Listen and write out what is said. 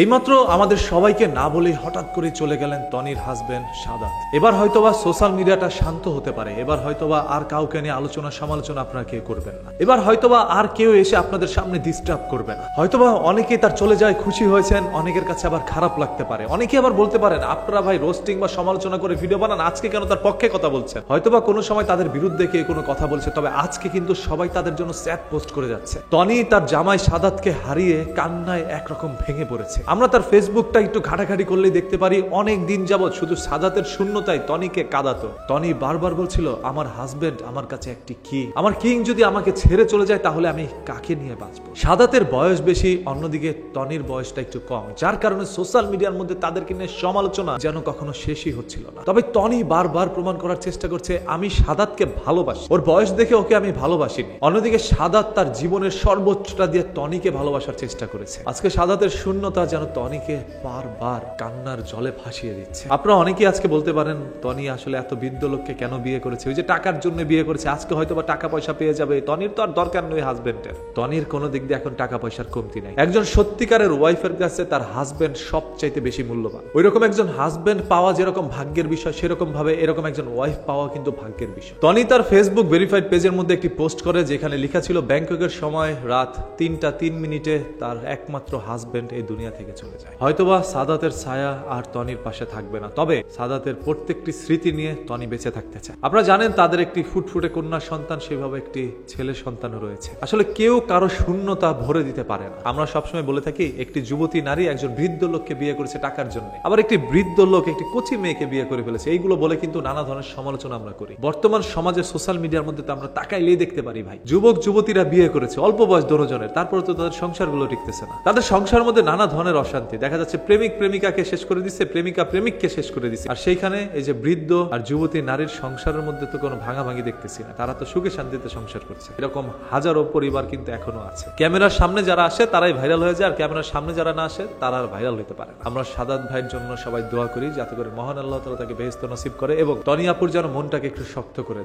এইমাত্র আমাদের সবাইকে না বলেই হঠাৎ করে চলে গেলেন টনির হাজবেন্ড সাদাত। এবার হয়তোবা সোশ্যাল মিডিয়াটা শান্ত হতে পারে, এবার হয়তোবা আর কাউকে নিয়ে আলোচনা সমালোচনা আপনারা কেউ করবেন না, এবার হয়তোবা আর কেউ এসে আপনাদের সামনে ডিস্টার্ব করবে না। হয়তোবা অনেকেই তার চলে যায় খুশি হয়েছেন, অনেকের কাছে আবার খারাপ লাগতে পারে। অনেকে আবার বলতে পারেন আপনারা ভাই রোস্টিং বা সমালোচনা করে ভিডিও বানান, আজকে কেন তার পক্ষে কথা বলছেন? হয়তোবা কোনো সময় তাদের বিরুদ্ধে কে কোনো কথা বলছে, তবে আজকে কিন্তু সবাই তাদের জন্য স্যাড পোস্ট করে যাচ্ছে। টনি তার জামাই সাদাতকে হারিয়ে কান্নায় একরকম ভেঙে পড়েছে। আমরা তার ফেসবুকটা একটু ঘাটাঘাটি করলেই দেখতে পারি অনেক দিন যাবৎ শুধু সাদাতের শূন্যতায় টনিকে কাঁদাতো। টনি বারবার বলছিল আমার হাজবেন্ড আমার কাছে একটি কিং, আমার কিং যদি আমাকে ছেড়ে চলে যায় তাহলে আমি কাকে নিয়ে বাঁচবো? সাদাতের বয়স বেশি, অন্যদিকে টনির বয়সটা একটু কম, যার কারণে সোশ্যাল মিডিয়ার মধ্যে তাদেরকে নিয়ে সমালোচনা যেন কখনো শেষই হচ্ছিল না। তবে টনি বারবার প্রমাণ করার চেষ্টা করছে আমি সাদাতকে ভালোবাসি, ওর বয়স দেখে ওকে আমি ভালোবাসিনি। অন্যদিকে সাদাত তার জীবনের সর্বোচ্চটা দিয়ে টনিকে ভালোবাসার চেষ্টা করেছে। আজকে সাদাতের শূন্যতা যেন টনিকে বারবার কান্নার জলে ভাসিয়ে দিচ্ছে। আপনারা অনেকেই আজকে বলতে পারেন টনি আসলে এত বৃদ্ধ লোককে কেন বিয়ে করেছে? ওই যে টাকার জন্য বিয়ে করেছে, আজকে হয়তো বা টাকা পয়সা পেয়ে যাবে। টনির তো আর দরকার নেই হাজবেন্ডের, টনির কোনো দিক দিয়ে এখন টাকা পয়সার কমতি নাই। একজন সত্যিকারের ওয়াইফের কাছে তার হাজবেন্ড সবচাইতে বেশি মূল্যবান। ওইরকম একজন হাজবেন্ড পাওয়া যেরকম ভাগ্যের বিষয়, সেরকম ভাবে এরকম একজন ওয়াইফ পাওয়া কিন্তু ভাগ্যের বিষয়। টনি তার ফেসবুক ভেরিফাইড পেজের মধ্যে একটি পোস্ট করে যেখানে লেখা ছিল ব্যাংককের সময় রাত 3:03 তার একমাত্র হাজবেন্ড এই দুনিয়া থেকে চলে যায়। হয়তোবা সাদাতের ছায়া আর টনির পাশে থাকবে না, তবে সাদাতের প্রত্যেকটি স্মৃতি নিয়ে টনি বেঁচে থাকতে চায়। আপনারা জানেন তাদের একটি ফুটফুটে কন্যা সন্তান, সেভাবে একটি ছেলে সন্তানও রয়েছে। আসলে কেউ কারো শূন্যতা ভরে দিতে পারে না। আমরা সবসময় বলে থাকি একটি যুবতী নারী একজন বৃদ্ধ লোককে বিয়ে করেছে টাকার জন্য, আবার একটি বৃদ্ধ লোক একটি কচি মেয়েকে বিয়ে করে ফেলেছে। এইগুলো বলে কিন্তু নানা ধরনের সমালোচনা আমরা করি। বর্তমান সমাজে সোশ্যাল মিডিয়ার মধ্যে তো আমরা তাকাইলেই দেখতে পারি ভাই, যুবক যুবতীরা বিয়ে করেছে অল্প বয়স দুজনের, তারপরে তো তাদের সংসারগুলো টিকতেছে না। তাদের সংসারের মধ্যে নানা ধরনের অশান্তি দেখা যাচ্ছে। প্রেমিক প্রেমিকাকে শেষ করে দিচ্ছে, প্রেমিকা প্রেমিককে শেষ করে দিচ্ছে। আর সেইখানে এই যে বৃদ্ধ আর যুবতী নারীর সংসারের মধ্যে তো কোনো ভাঙাভাঙি দেখতেছি না, তারা তো সুখে শান্তিতে সংসার করছে। এরকম হাজারো পরিবার কিন্তু এখনো আছে। ক্যামেরার সামনে যারা আসে তারাই ভাইরাল হয়ে যায়, আর ক্যামেরার সামনে যারা না আসে তারা আর ভাইরাল হতে পারে। আমরা সাদাত ভাইয়ের জন্য সবাই দোয়া করি যাতে করে মহান আল্লাহ তাআলা তাকে বেহেশত নসিব করে এবং টনি আপুর যেন মনটাকে একটু শক্ত করে দেয়।